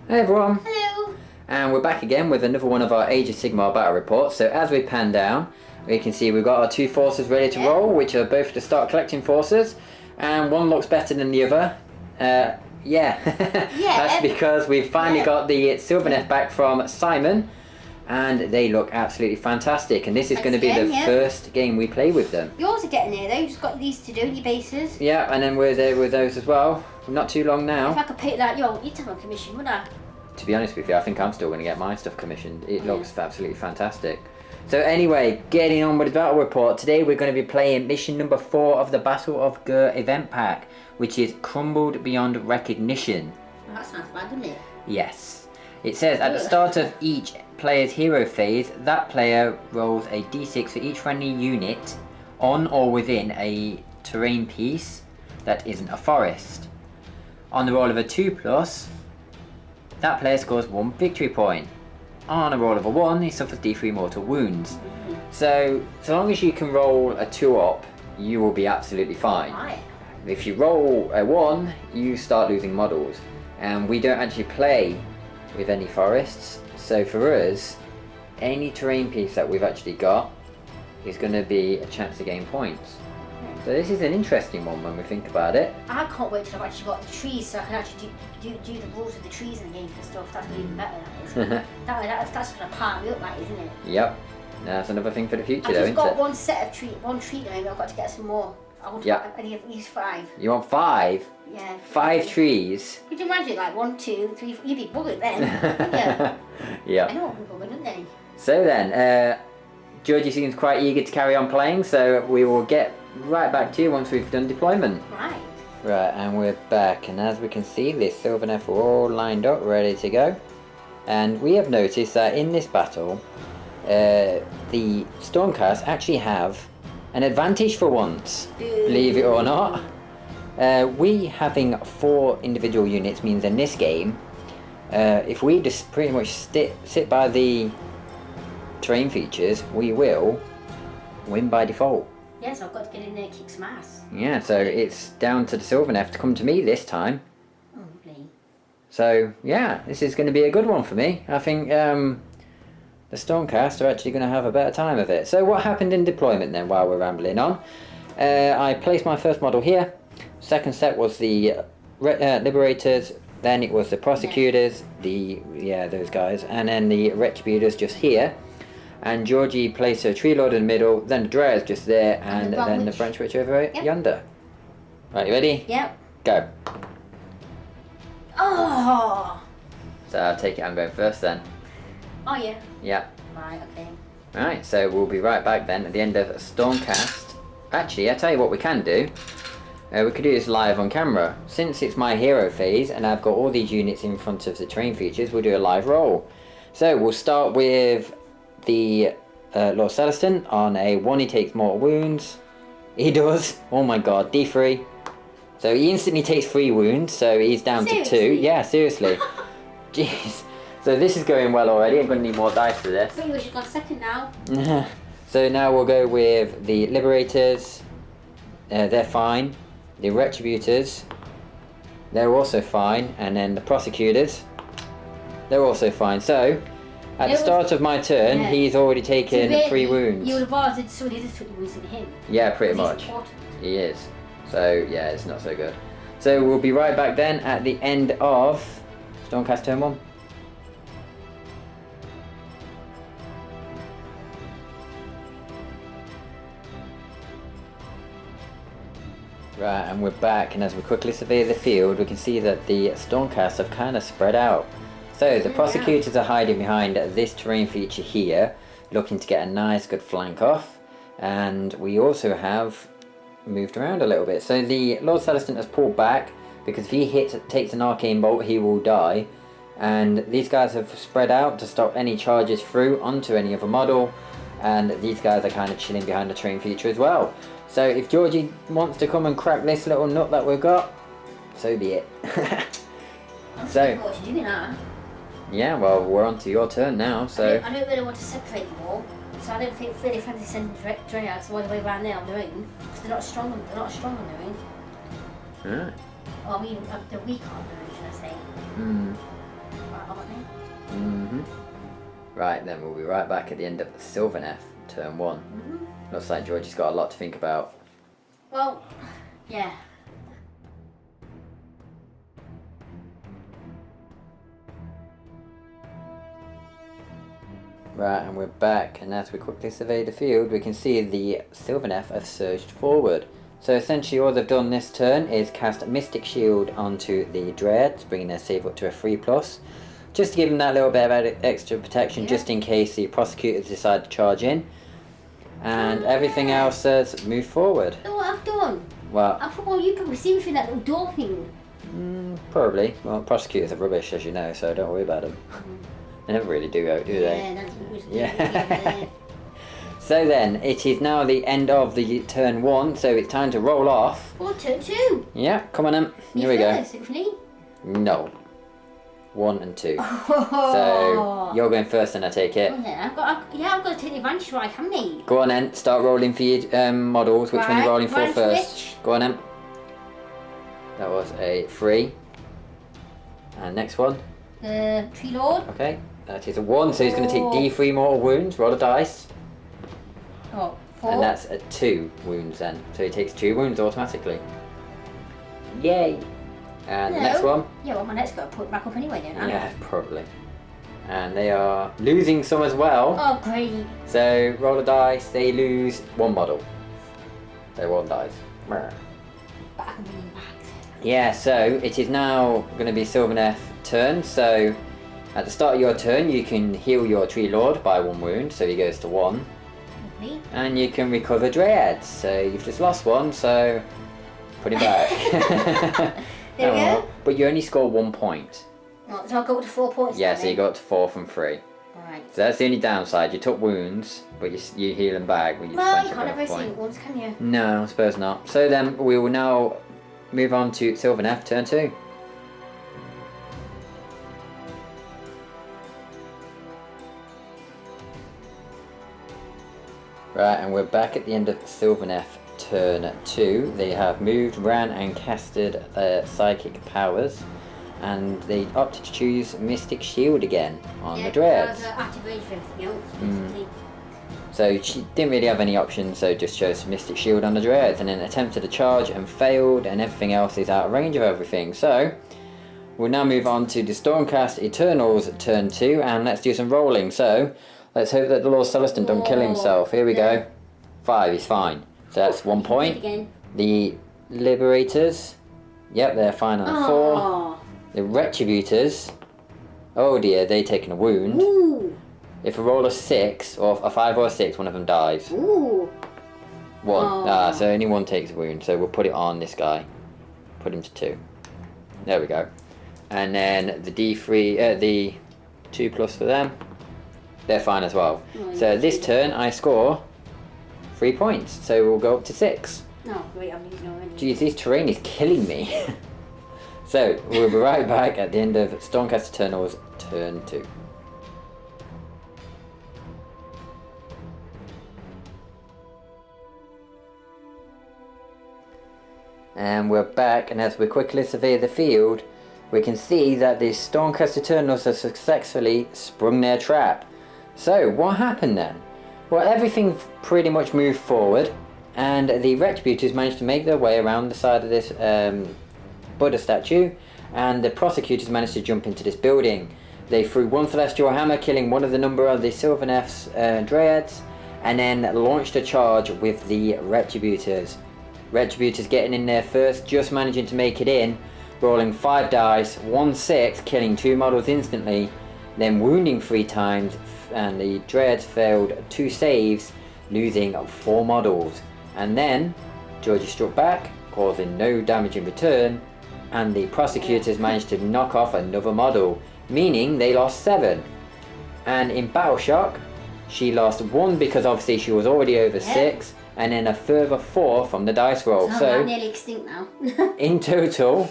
Hey everyone! Hello! And we're back again with another one of our Age of Sigmar battle reports. So as we pan down, we can see we've got our two forces ready to roll, which are both to start collecting forces. And one looks better than the other. That's because we've finally got the Sylvaneth back from Simon. And they look absolutely fantastic. And this is going to be the first game we play with them. You're also getting there though, you've just got these to do, your bases. Yeah, and then we're there with those as well. Not too long now. If I could pick that, you'd have a commission, wouldn't I? To be honest with you, I think I'm still going to get my stuff commissioned. It looks absolutely fantastic. So anyway, getting on with the battle report. Today we're going to be playing mission number 4 of the Battle of Ghur event pack, which is Crumbled Beyond Recognition. Well, that sounds bad, doesn't it? Yes. It says at the start of each player's hero phase, that player rolls a d6 for each friendly unit on or within a terrain piece that isn't a forest. On the roll of a 2+, that player scores 1 victory point. On a roll of a 1, he suffers d3 mortal wounds. So long as you can roll a 2 up, you will be absolutely fine. Right. If you roll a 1, you start losing models. And we don't actually play with any forests. So for us, any terrain piece that we've actually got is going to be a chance to gain points. So this is an interesting one when we think about it. I can't wait till I've actually got the trees so I can actually do the rules with the trees in the game and stuff. That's even better, that is. that's going to part me up, that, isn't it? Yep. That's another thing for the future, I've though, just isn't got it? one set of one tree now, I've got to get some more. I need at least 5. You want 5? Yeah. 5 trees? Could you imagine, like 1, 2, 3, 4, you'd be buggered then, wouldn't you? Yeah. I know what people would, don't they? So then, Georgie seems quite eager to carry on playing, so we will get right back to you once we've done deployment. Right. Right, and we're back, and as we can see, the Sylvaneth are all lined up, ready to go. And we have noticed that in this battle, the Stormcast actually have an advantage for once, believe it or not. We having 4 individual units means in this game, if we just pretty much sit by the terrain features, we will win by default. Yes, I've got to get in there and kick some ass. Yeah, so it's down to the Sylvaneth to come to me this time. Oh, lovely. So yeah, this is going to be a good one for me. I think the Stormcast are actually going to have a better time of it. So what happened in deployment then while we're rambling on? I placed my first model here. Second set was the Liberators. Then it was the Prosecutors, those guys, and then the Retributors just here. And Georgie placed a Tree Lord in the middle, then the Dryas just there, and then the Branch Witch over yonder. Right, you ready? Yep. Go. Oh! So I'll take it, I'm going first then. Oh, yeah. Yeah. Right, okay. Right, so we'll be right back then at the end of Stormcast. Actually, I'll tell you what we can do. We could do this live on camera. Since it's my hero phase and I've got all these units in front of the terrain features, we'll do a live roll. So we'll start with the Lord Celestin. On a 1 he takes mortal wounds. He does. Oh my god, d3. So he instantly takes 3 wounds, so he's down to 2. Yeah, seriously. Jeez. So this is going well already. I'm going to need more dice for this. I think we should go second now. So now we'll go with the Liberators. They're fine. The Retributors, they're also fine. And then the Prosecutors, they're also fine. So at the start of my turn, he's already taken 3 wounds. You would have wanted somebody to put wounds in him. Yeah, pretty much. He is. So yeah, it's not so good. So we'll be right back then at the end of Stormcast turn 1. Right, and we're back, and as we quickly survey the field, we can see that the Stormcast have kind of spread out. So the Prosecutors are hiding behind this terrain feature here, looking to get a nice good flank off. And we also have moved around a little bit. So the Lord Celestin has pulled back, because if he takes an arcane bolt, he will die. And these guys have spread out to stop any charges through onto any other model. And these guys are kind of chilling behind the terrain feature as well. So if Georgie wants to come and crack this little nut that we've got, so be it. So what you doing now? Yeah, well, we're on to your turn now, so... I don't really want to separate them all, so I don't really fancy sending Dryads all the way around there on their own, because they're not strong on their own. Alright. Well, I mean, they're weak on their own, should I say. Hmm. Right, Right, then we'll be right back at the end of Sylvaneth, turn 1. Looks like Georgie's got a lot to think about. Well, yeah. Right, and we're back, and as we quickly survey the field, we can see the Sylvaneth have surged forward. So essentially all they've done this turn is cast Mystic Shield onto the Dreads, bringing their save up to a 3+, just to give them that little bit of extra protection, just in case the prosecutors decide to charge in. And everything else has moved forward. You know what I've done? Well, I thought, you probably see me through that little door thing. Probably. Well, prosecutors are rubbish, as you know, so don't worry about them. They never really do they? Yeah, that's what was So then, it is now the end of the turn 1, so it's time to roll off. Oh, turn 2. Yeah, come on then. Here we go. No. 1 and 2. So you're going first, then I take it. Oh, yeah, I've got to take the advantage right, haven't I? Go on then. Start rolling for your models. Which one are you rolling for first? Go on then. That was a 3. And next one. Tree Lord. Okay, that is a 1. So he's going to take D3 mortal wounds. Roll a dice. Oh, 4. And that's a 2 wounds then. So he takes 2 wounds automatically. Yay! And the next one. Yeah, well, my net's got to put it back up anyway, don't I? Yeah, probably. And they are losing some as well. Oh, great. So roll a dice, they lose 1 model. So 1 dice. But I can bring him back. Yeah, so it is now going to be Sylvaneth's turn. So at the start of your turn, you can heal your Tree Lord by 1 wound, so he goes to 1. Lovely. And you can recover Dreads. So you've just lost 1, so put him back. There we go. But you only score 1 point. Oh, so I'll go up to 4 points. Yeah, so you got to 4 from 3. Right. So that's the only downside. You took wounds, but you heal them back. Well, you can't ever see ones, can you? No, I suppose not. So then we will now move on to Sylvaneth, turn 2. Right, and we're back at the end of Sylvaneth, turn 2. They have moved, ran and casted their psychic powers, and they opted to choose Mystic Shield again on the Dreads. So she didn't really have any options, so just chose Mystic Shield on the Dreads, and then attempted a charge and failed, and everything else is out of range of everything. So we'll now move on to the Stormcast Eternals, turn 2, and let's do some rolling. So let's hope that the Lord Celestin don't kill himself. Here we go. 5, he's fine. So that's 1 point. The Liberators, yep, they're fine on 4. The Retributors, oh dear, they've taken a wound. Ooh. If a roll a 6, or a 5 or a 6, one of them dies. Ooh. 1. So only 1 takes a wound, so we'll put it on this guy. Put him to 2. There we go. And then the D3, the 2+ for them, they're fine as well. So this turn I score 3 points, so we'll go up to 6. No, great, I'm losing already. Jeez, this terrain is killing me. So we'll be right back at the end of Stormcast Eternals, turn 2. And we're back, and as we quickly survey the field, we can see that the Stormcast Eternals have successfully sprung their trap. So what happened then? Well, everything pretty much moved forward, and the Retributors managed to make their way around the side of this Buddha statue, and the prosecutors managed to jump into this building. They threw 1 celestial hammer, killing one of the number of the Sylvaneth's Dryads, and then launched a charge with the Retributors. Retributors getting in there first, just managing to make it in, rolling 5 dice, 1 6, killing 2 models instantly, then wounding 3 times, and the Dryads failed 2 saves, losing 4 models. And then Georgie struck back, causing no damage in return, and the prosecutors managed to knock off another model, meaning they lost 7. And in Battle Shock, she lost 1 because obviously she was already over 6, and then a further 4 from the dice roll. So I'm nearly extinct now. in total,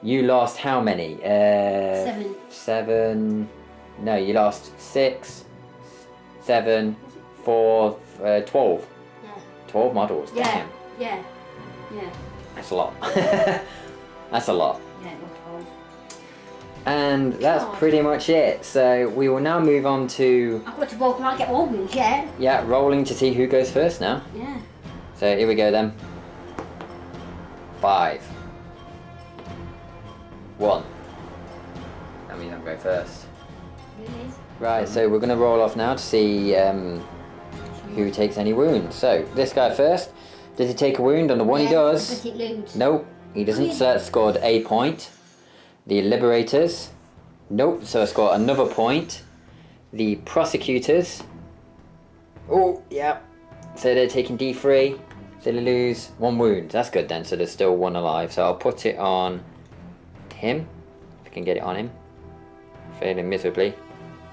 you lost how many? 7. 7. No, you lost 6, 7, 4, 12. Yeah. 12 models. Yeah. Damn. Yeah. Yeah. That's a lot. That's a lot. Yeah, not 12. And that's God. pretty much it. So we will now move on to... I've got to roll, can't get more wounds yet. Yeah, rolling to see who goes first now. Yeah. So here we go then. 5. 1. That means I'm going first. It is. Right, so we're going to roll off now to see who takes any wounds. So, this guy first. Does he take a wound? On the one he does. But it loots. Nope, he doesn't. So that scored a point. The Liberators. Nope, so I scored another point. The Prosecutors. Oh, yeah. So they're taking D3. So they lose 1 wound. That's good then, so there's still 1 alive. So I'll put it on him. If I can get it on him. Failing miserably.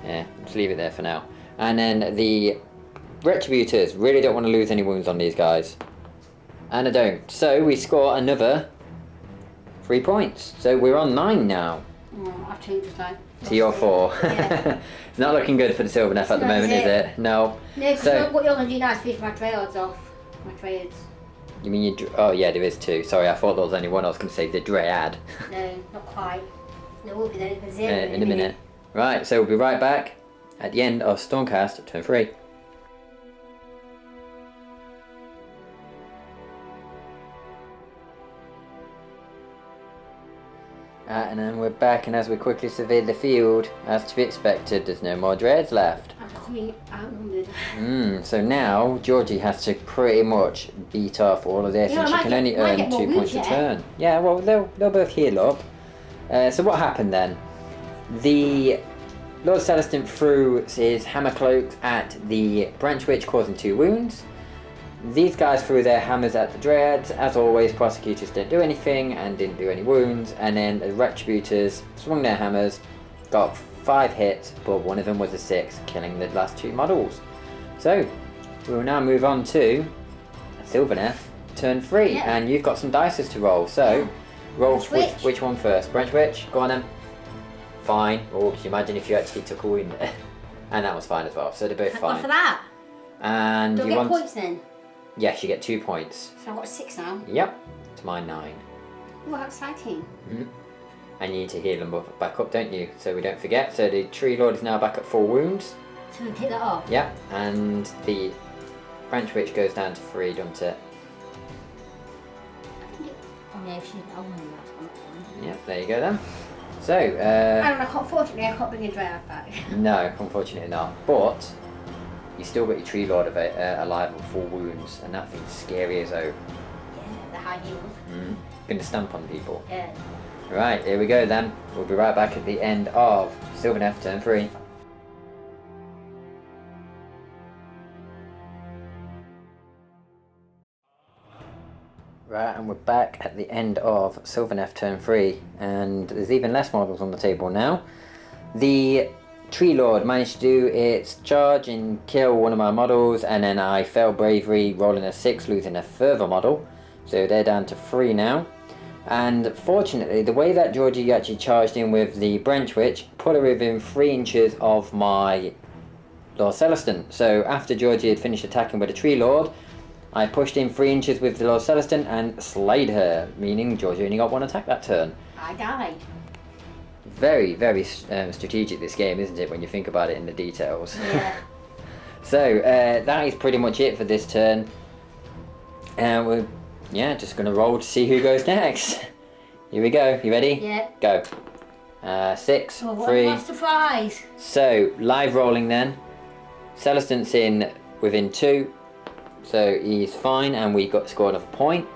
Yeah, just leave it there for now. And then the Retributors. Really don't want to lose any wounds on these guys. And I don't. So we score another 3 points. So we're on 9 now. Oh, I've changed this now. To your 4. Yeah. It's not looking good for the Sylvaneth at the moment, is it? No. No, because So, what you're going to do now is finish my Dryads off. My Dryads. you mean you... Oh yeah, there is 2. Sorry, I thought there was only 1. I was going to say the Dryad. No, not quite. There will be then. Zero In a minute. Right, so we'll be right back at the end of Stormcast turn 3. And then we're back, and as we quickly survey the field, as to be expected, there's no more dreads left. I'm coming outnumbered. So now Georgie has to pretty much beat off all of this, Yeah, and she I can might only get- might earn get more 2 points a wounds, yeah. turn. Yeah, well they'll both heal up. So what happened then? The Lord Celestin threw his hammer cloaks at the Branch Witch, causing 2 wounds. These guys threw their hammers at the Dreads. As always, Prosecutors didn't do anything and didn't do any wounds. And then the Retributors swung their hammers, got 5 hits, but one of them was a 6, killing the last 2 models. So, we will now move on to Sylvaneth, turn 3. Yeah. And you've got some dices to roll. So, roll Branch Witch. which one first? Branch Witch, go on then. Fine. Or could you imagine if you actually took a wound? And that was fine as well. So they're both Thank God fine. for that. And Do I you get want... points then? Yes, you get 2 points. So I've got 6 now. Yep, to my 9. Oh, how exciting. And you need to heal them back up, don't you? So we don't forget. So the Tree Lord is now back at 4 wounds. So we take that off. Yep, and the Branch Witch goes down to 3, doesn't it? I think it... Oh no, she didn't. Oh no, that's one. Yep, there you go then. So, Unfortunately, I can't bring a Dryad back. no, unfortunately not. But you still got your Tree Lord alive with 4 wounds, and that thing's scary as oh. Yeah, the high heels. Gonna stamp on people. Yeah. Right, here we go then. We'll be right back at the end of Sylvaneth turn 3. Right, and we're back at the end of Sylvaneth turn 3, and there's even less models on the table now. The Tree Lord managed to do its charge and kill one of my models, and then I failed bravery, rolling a 6, losing a further model. So they're down to 3 now. And fortunately, the way that Georgie actually charged in with the Branch Witch put her within 3 inches of my Lord Celestin. So after Georgie had finished attacking with the Tree Lord, I pushed in 3 inches with the Lord Celestin and slayed her, meaning Georgie only got 1 attack that turn. I died. Very, very strategic this game, isn't it, when you think about it in the details? Yeah. So that is pretty much it for this turn. And we're just going to roll to see who goes next. Here we go. You ready? Yeah. Go. 6, Oh, what 3. a surprise. So, live rolling then. Celestin's in within 2. So he's fine, and we got scored off a point.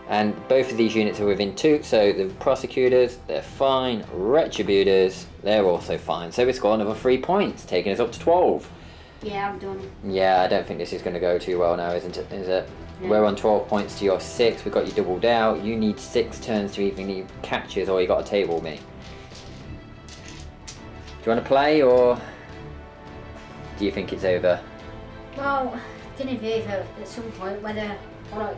And both of these units are within 2, so the Prosecutors, they're fine. Retributors, they're also fine. So we scored another 3 points, taking us up to 12. Yeah, I'm done. Yeah, I don't think this is going to go too well now, isn't it? Is it? No. We're on 12 points to your 6. We've got you doubled out. You need 6 turns to even need catches, or you got to table me. Do you want to play, or do you think it's over? Well, it's going to be over at some point, whether or not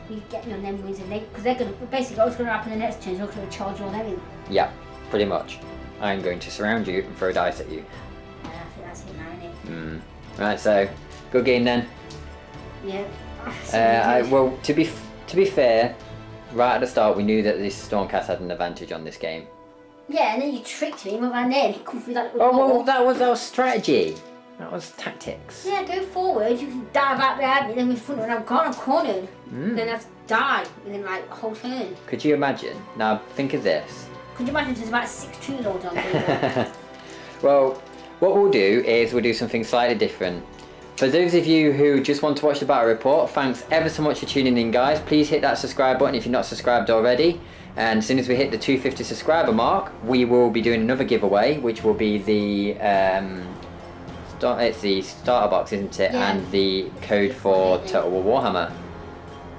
you get me on them wins, and because they're going to basically what's going to happen in the next turn is they're going to charge on them. Yeah, pretty much. I'm going to surround you and throw dice at you. Yeah, I think that's it now, isn't it? Right, so good game then. Yeah. Well, to be fair, right at the start we knew that this Stormcast had an advantage on this game. Yeah, and then you tricked me, and then he come through that little Oh, well, door. that was strategy. That was tactics. Yeah, go forward, you can dive out behind me, then we're front, and I'm gone, I'm cornered. Then I have to die within like a whole turn. Could you imagine? Now, think of this. Could you imagine there's about 6 tree lords on there? Well, what we'll do is we'll do something slightly different. For those of you who just want to watch the battle report, thanks ever so much for tuning in, guys. Please hit that subscribe button if you're not subscribed already. And as soon as we hit the 250 subscriber mark, we will be doing another giveaway, which will be the it's the starter box, isn't it? Yeah. And the code for Total War Warhammer.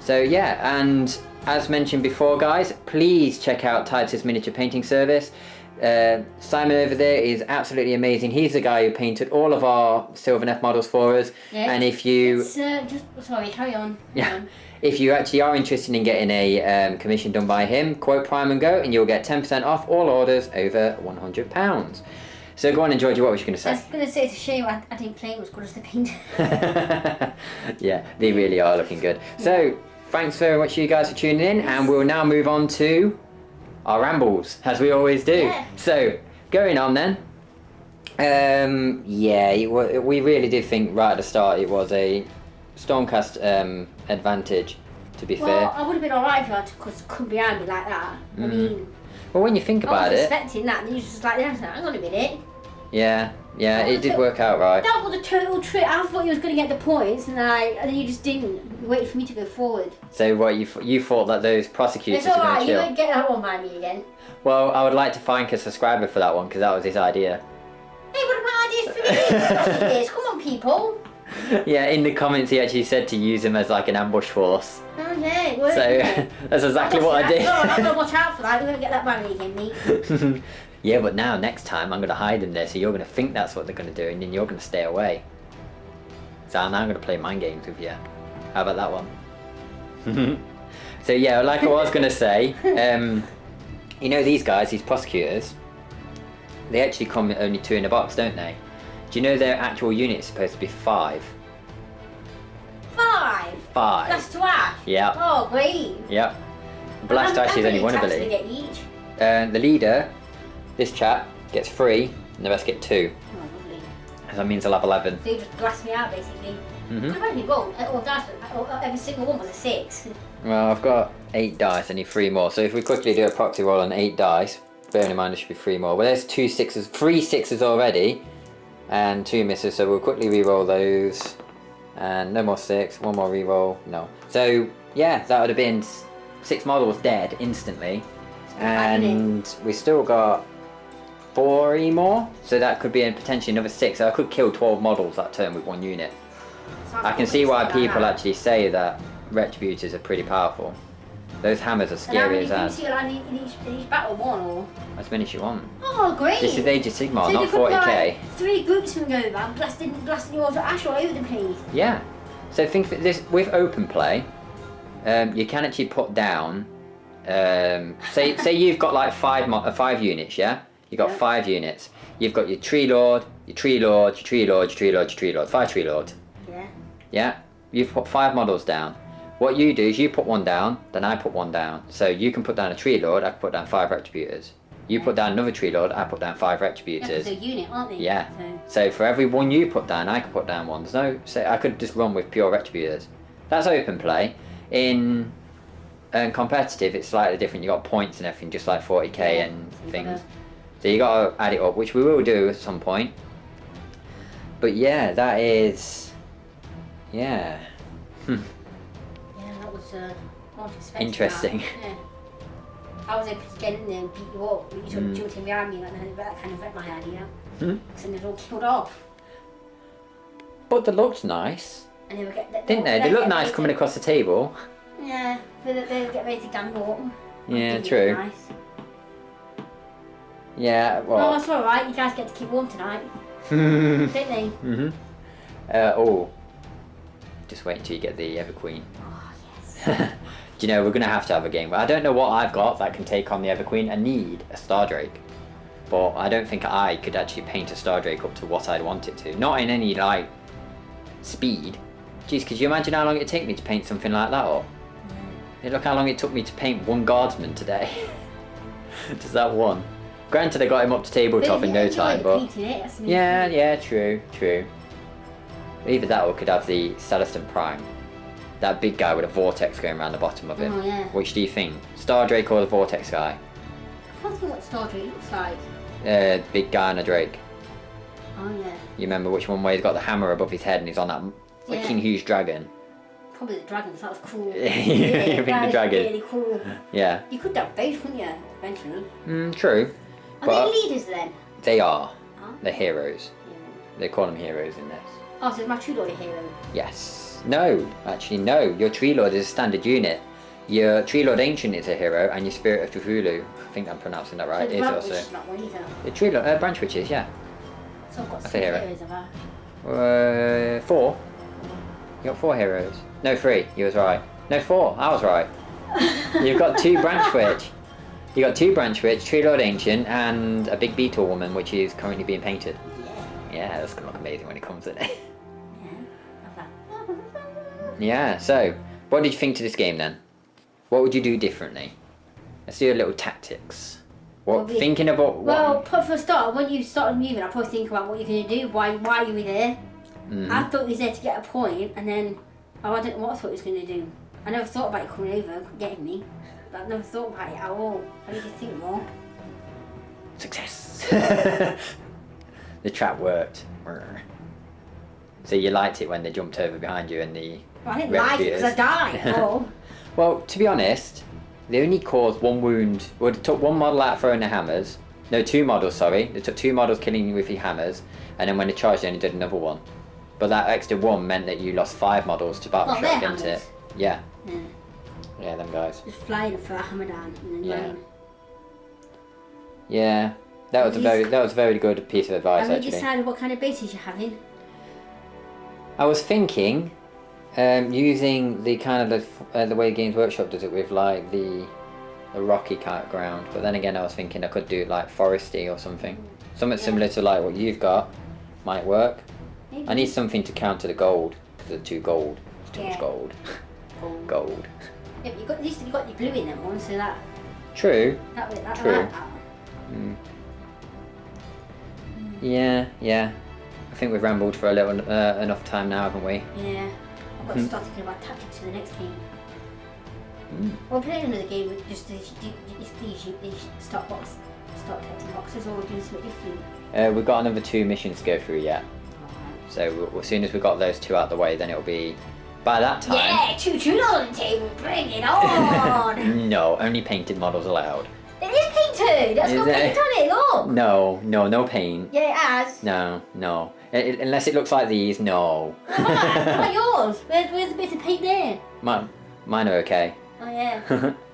So yeah, and as mentioned before, guys, please check out Titus Miniature Painting Service. Simon over there is absolutely amazing. He's the guy who painted all of our Sylvaneth models for us. Yeah. And if you sorry, carry on. Yeah. If you actually are interested in getting a commission done by him, quote Prime and Go, and you'll get 10% off all orders over £100. So go on and Georgie, what was you going to say? I was going to say it's a shame I didn't play as good as the paint. Yeah, they really are looking good. So thanks very much you guys for tuning in, and we'll now move on to our rambles, as we always do. Yeah. So, going on then. We really did think right at the start it was a Stormcast advantage, to be fair. Well, I would have been alright if you had to come behind me like that. I mean, Well, when you think I about was it, expecting that, and you just like, hang on a minute. yeah, it did work out right. That was a total trick. I thought you was going to get the points, and then you just didn't. You waited for me to go forward. So what, you thought that those prosecutors It's were going alright, to you chill? won't get that one by me again. Well, I would like to thank a subscriber for that one, because that was his idea. Hey, what about ideas for me? Come on, people. Yeah, in the comments he actually said to use him as like an ambush force. Oh yeah, it worked. So that's exactly what I did. No, I'm not going to watch out for that. You won't get that by me again, mate. Yeah, but now next time I'm going to hide them there, so you're going to think that's what they're going to do, and then you're going to stay away. So now I'm going to play mind games with you. How about that one? So yeah, like I was going to say, you know these guys, these prosecutors, they actually come only 2 in a box, don't they? Do you know their actual unit is supposed to be 5? 5. 5. Blast to ash. Yeah. Oh, great. Yep. Blast Ash is only one ability. Get each. The leader, this chap, gets 3, and the rest get 2. Oh, lovely. So that means I'll have 11. So you just blast me out, basically. Mhm. How many go? Every single one was a 6. Well, I've got 8 dice, I need 3 more. So if we quickly do a proxy roll on 8 dice, bearing in mind there should be 3 more. Well, there's 3 6s already, and 2 misses, so we'll quickly re-roll those. And no more 6, 1 more re-roll, no. So, yeah, that would have been 6 models dead instantly. And we still got 4 more, so that could be potentially another 6. So I could kill 12 models that turn with 1 unit. I can see why people actually say that Retributors are pretty powerful. Those hammers are scary as hell. In each battle, 1 or? As many as you want. Oh, great. This is Age of Sigmar, So not you could 40k. like 3 groups can go back, blasting yours at Ash all over the place. Yeah. So think that this with open play, you can actually put down. Say you've got like 5 units, yeah. You've got 5 units. You've got your tree lord, your tree lord, your tree lord, your tree lord, your tree lord. 5 tree lords. Yeah. Yeah. You've put 5 models down. What you do is you put 1 down, then I put 1 down. So you can put down a tree lord, I can put down 5 retributors. You put down another tree lord, I put down 5 retributors. Yeah, 'cause they're a unit, aren't they? Yeah. So for every 1 you put down, I could put down 1. There's no, so I could just run with pure retributors. That's open play. In competitive, it's slightly different. You got points and everything, just like 40k and things. So you got to add it up, which we will do at some point. But yeah, that is, yeah. Yeah, that was unexpected. Interesting. Yeah. I was able to get in there and beat you up, but you jumped in behind me, and that kind of wrecked my idea. And they're all killed off. But they looked nice, And they were didn't they? They looked nice coming across the table. Yeah, they get ready to gang up. Yeah, Really true. Nice. Yeah, Well, well. that's alright, you guys get to keep warm tonight. Don't they? Oh. Just wait until you get the Everqueen. Oh, yes. Do you know, we're going to have a game. But I don't know what I've got that can take on the Everqueen. I need a Stardrake. But I don't think I could actually paint a Stardrake up to what I'd want it to. Not in any, like, speed. Jeez, could you imagine how long it'd take me to paint something like that up? Look how long it took me to paint 1 Guardsman today. Just that one. Granted, I got him up to tabletop in no time, but yeah, true. Either that or could have the Celestin Prime. That big guy with a vortex going around the bottom of him. Oh, yeah. Which do you think? Star Drake or the vortex guy? I can't think what Star Drake looks like. Big guy and a Drake. Oh yeah. You remember which one where he's got the hammer above his head and he's on that freaking huge dragon? Probably the dragons, that was cool. You think the dragon? Really cool. Yeah. You could have both, couldn't you, eventually? True. Are they leaders then? They are. Huh? They're heroes. Yeah. They call them heroes in this. Oh, so it's my True Lord a hero? Yes. No, actually no. Your Tree Lord is a standard unit. Your Tree Lord Ancient is a hero, and your Spirit of Cthulhu, I think I'm pronouncing that right, So is Branch also... Witch is not one either. The Tree Lord, Branch Witches, yeah. So I've got That's 3 a hero. heroes, have I? 4. You got 4 heroes. No, 3. You was right. No, 4. I was right. You've got 2 Branch Witch. You got 2 Branch Witch, Tree Lord Ancient, and a big beetle woman, which is currently being painted. Yeah. Yeah, that's gonna look amazing when it comes in. Yeah. Yeah. So, what did you think to this game then? What would you do differently? Let's do a little tactics. What thinking about what? Well, for a start, when you started moving, I probably think about what you're going to do, why you were there. I thought you was there to get a point, and then I don't know what I thought he was going to do. I never thought about it coming over and getting me. But I've never thought about it at all. I need to think more. Success. The trap worked. So you liked it when they jumped over behind you and the... Well, I didn't like it because I died. Oh. Well, to be honest, they only caused 1 wound. Well, they took 1 model out throwing the hammers. No, 2 models, sorry. They took 2 models killing you with your hammers, and then when they charged, they only did another 1. But that extra 1 meant that you lost 5 models to battle shock, didn't it? Yeah. Yeah, them guys. Just flying for a hammer down and then running. Yeah. That was a very good piece of advice, actually. Have you decided what kind of bases you're having? I was thinking, using the kind of the way Games Workshop does it with like the rocky kind of ground, but then again I was thinking I could do it like foresty or something. Something similar to like what you've got might work. Maybe. I need something to counter the gold, because it's too gold. It's too much gold. Gold. Yeah, but at least you got your blue in that one, so that... True. True. Yeah. I think we've rambled for a little enough time now, haven't we? Yeah. I've got to start thinking about tactics for the next game. We're playing another game with just these start collecting boxes, or we're doing something different. We've got another 2 missions to go through yet. So as soon as we've got those 2 out the way, then it'll be... By that time... Yeah, 2 True Lord on the table, bring it on! No, only painted models allowed. It is painted! That's got paint on it, look! No paint. Yeah, it has. No. Unless it looks like these, no. What about yours? Where's the bit of paint there? Mine are okay. Oh yeah.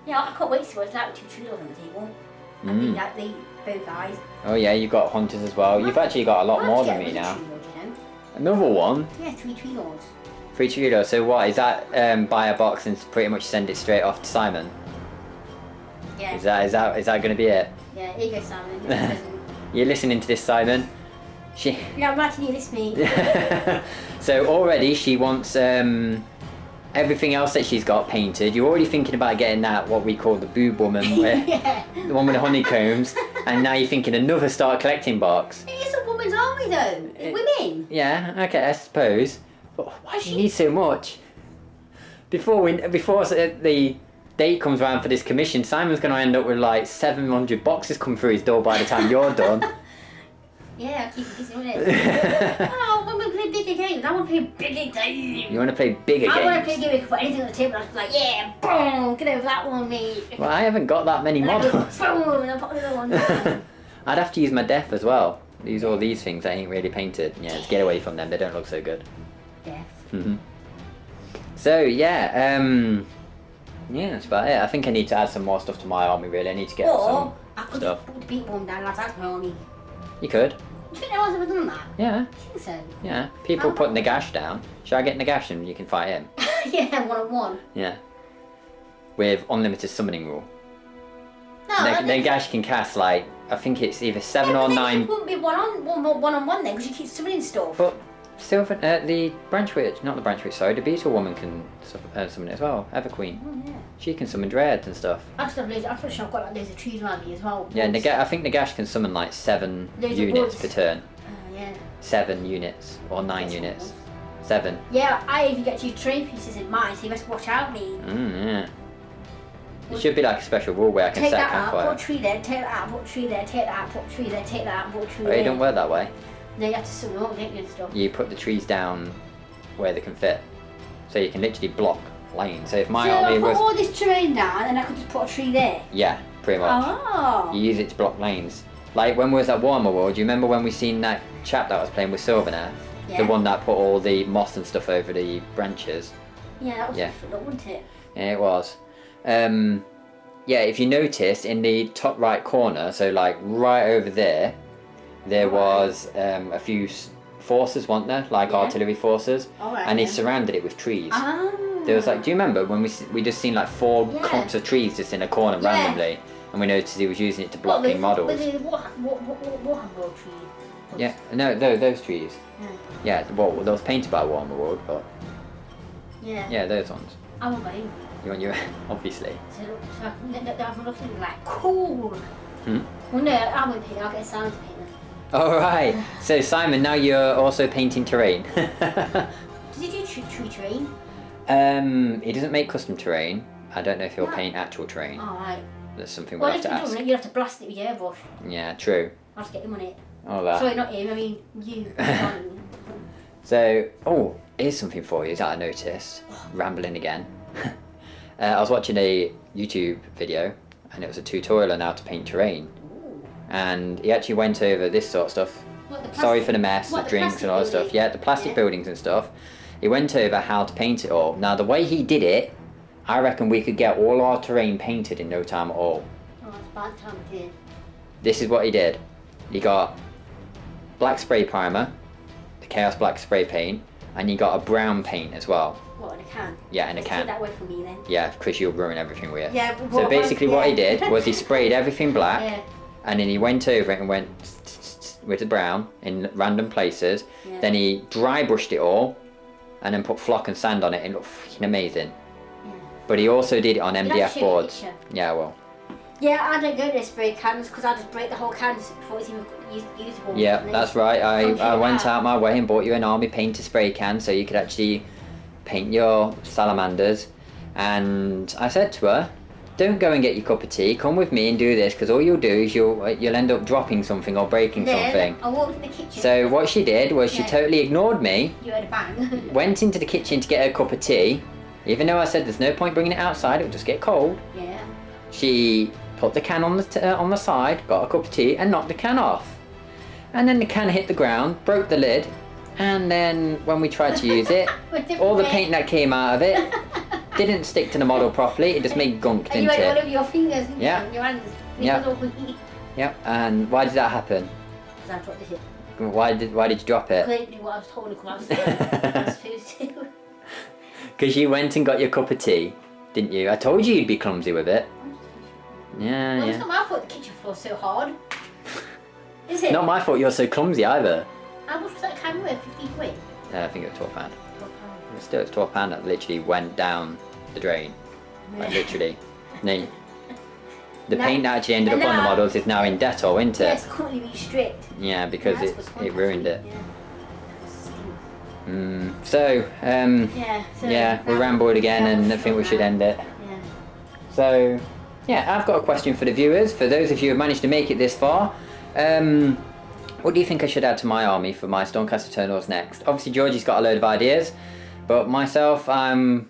Yeah, I can't wait to see what's like with 2 True Lords on the table. And be like the bow guys. Oh yeah, you've got hunters as well. You've actually got a lot more than me now. Lord, you know? Another one? Yeah, 3 Tree Lords. 3 Tree Lords. So what, is that buy a box and pretty much send it straight off to Simon? Yeah. Is that going to be it? Yeah, here you go, Simon. You're listening to this, Simon? Yeah, I'm letting you listen to me. So already she wants everything else that she's got painted. You're already thinking about getting that, what we call the boob woman, Yeah. the one with the honeycombs, and now you're thinking another start collecting box. It is a woman's army though. It's women. Yeah, okay, I suppose. But why do you need so much? Before the date comes around for this commission, Simon's going to end up with like 700 boxes come through his door by the time you're done. Yeah, I'll keep it busy, won't it? Oh, when we play bigger games, I want to play bigger games. You want to play bigger games? I want to play games, we can put anything on the table and I'll be like, yeah, boom, get over that one, mate. Well, I haven't got that many models. Boom, and I'll put another one down. I'd have to use my def as well. Use all these things that ain't really painted. Yeah, let's get away from them, they don't look so good. Def. So, yeah, that's about it. I think I need to add some more stuff to my army, really. I need to get some I could stuff. put the beat bomb down, that's my army. You could. Do you think no one's ever done that? Yeah. I think so. Yeah. People put Nagash down. Should I get Nagash and you can fight him? Yeah, 1-on-1. Yeah. With unlimited summoning rule. No, Nagash can cast like, I think it's either 7 or 9. It wouldn't be one-on-one then, because you keep summoning stuff. But the branch witch, not the branch witch, sorry, the beetle woman can summon it as well. Ever Queen. Oh, yeah. She can summon dreads and stuff. I'm pretty sure I've got like loads of trees around me as well. Yeah, I think Nagash can summon like 7 Loads of units woods. per turn. Yeah. 7 units or 9 units. 7. Yeah, I even get 2 terrain pieces in mine, so you must watch out me. Yeah. It should be like a special rule where I can Take set that out, campfire. put a tree there, take that out, put a tree there, take that out, put a tree there, take that out, put a tree Oh, there. it don't work that way. No, you have to summon up, don't you, and stuff. You put the trees down where they can fit. So you can literally block lanes. So if my so army I put was... all this terrain down and I could just put a tree there? Yeah, pretty much. Oh. You use it to block lanes. Like when we was at Warhammer World, do you remember when we seen that chap that was playing with Sylvaneth? Yeah. The one that put all the moss and stuff over the branches. Yeah, that was Yeah. different, wasn't it? Yeah, it was. Yeah, if you notice in the top right corner, so like right over there, there was a few forces, weren't there? Like Yeah. artillery forces. Alright. And he surrounded it with trees. Ah. There was like, do you remember when we just seen like 4 Yeah. clumps of trees just in a corner Yeah. randomly, and we noticed he was using it to block in models. Was it the Warhammer tree? Yeah, no, those trees. Yeah. Yeah, well, those painted by Warhammer World, but Yeah. yeah, those ones. I want my own. You want your, obviously. So I'm looking like cool. Hmm? Well, no, I won't paint. I'll get Simon to paint them. All right. So Simon, now you're also painting terrain. Does he do tree terrain? He doesn't make custom terrain. I don't know if he'll No. paint actual terrain. All right. That's something Well, we'll if have you to ask. do, you have to blast it with your airbrush. Yeah, true. I'll just get him on it. All that. Sorry, not him. I mean you. So, oh, here's something for you that I noticed. Rambling again. I was watching a YouTube video, and it was a tutorial on how to paint terrain. And he actually went over this sort of stuff. What, the Sorry plastic- for the mess, what, the the drinks plastic and all that stuff. building? Yeah, the plastic Yeah. buildings and stuff. He went over how to paint it all. Now, the way he did it, I reckon we could get all our terrain painted in no time at all. Oh, it's bad time of year. This is what he did. He got black spray primer, the Chaos Black spray paint, and he got a brown paint as well. What, in a can? Yeah, in a Take can. that away from me then. Yeah, because you'll ruin everything with it. Yeah. So basically what he yeah. did was he sprayed everything black, Yeah. and then he went over it and went with the brown in random places. Yeah. Then he dry brushed it all, and then put flock and sand on it, and it looked freaking amazing. Yeah. But he also did it on You'll have MDF to show me a boards. picture. Yeah, well. Yeah, I don't go to spray cans because I just break the whole cans before it's even usable. Yeah, And that's then- right. I Funky went that. out my way and bought you an army painter spray can so you could actually paint your salamanders. And I said to her, don't go and get your cup of tea. Come with me and do this because all you'll do is you'll end up dropping something or breaking Then something. I walked in the kitchen. So what she did was she Yeah. totally ignored me, You heard a bang. went into the kitchen to get her cup of tea. Even though I said there's no point bringing it outside, it'll just get cold. Yeah. She put the can on the side, got a cup of tea, and knocked the can off. And then the can hit the ground, broke the lid, and then when we tried to use it, all the paint that came out of it didn't stick to the model properly. It just made gunk, And you didn't had all it? over your fingers, didn't Yeah. you? And your hands. Yeah. Because Yep. And why did that happen? I dropped the hit. Why did you drop it? Because I didn't do what I was told because I was supposed to. Because you went and got your cup of tea, didn't you? I told you you'd be clumsy with it. Yeah, Well, it's yeah. not my fault the kitchen floor's so hard. Is it? Not my fault you're so clumsy either. How much was that camera worth? 15 quid? I think it was £12. £12. Still, it's £12 that literally went down the drain. Like literally. No. The No. paint that actually ended up And on the now- models is now in Dettol, isn't Yeah, it? it's currently being stripped. Yeah, because That's it what's going ruined on. it. Yeah. So, Yeah, so yeah, we that- rambled again that and I was think we fun, should end it. Yeah. So, yeah, I've got a question for the viewers. For those of you who have managed to make it this far, what do you think I should add to my army for my Stormcast Eternals next? Obviously, Georgie's got a load of ideas, but myself, I'm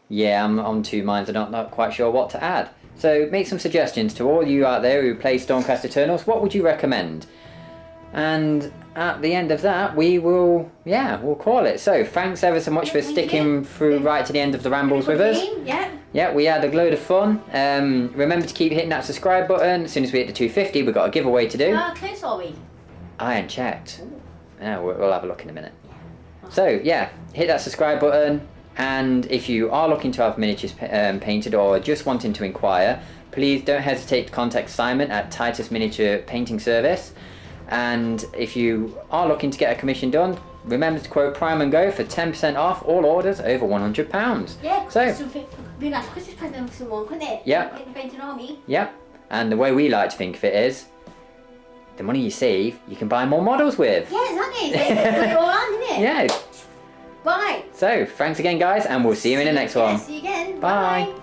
on two minds. I'm not quite sure what to add. So, make some suggestions to all you out there who play Stormcast Eternals. What would you recommend? And at the end of that, we'll call it. So, thanks ever so much for Thank sticking you. through right to the end of the rambles with us. Yeah. Yeah, we had a load of fun. Remember to keep hitting that subscribe button. As soon as we hit the 250, we've got a giveaway to do. How close are we? I ain't checked. Yeah, we'll have a look in a minute. So, yeah, hit that subscribe button. And if you are looking to have miniatures painted or just wanting to inquire, please don't hesitate to contact Simon at Titus Miniature Painting Service. And if you are looking to get a commission done, remember to quote Prime and Go for 10% off all orders over £100. Yeah, So, something be like a Christmas present for someone, couldn't it? Yeah. Get the painting army. yep. And the way we like to think of it is, the money you save, you can buy more models with. Yeah, exactly. So put it all on, isn't it? Yeah. Bye. So, thanks again, guys, and we'll see you in the next one. Yeah, see you again. Bye. Bye.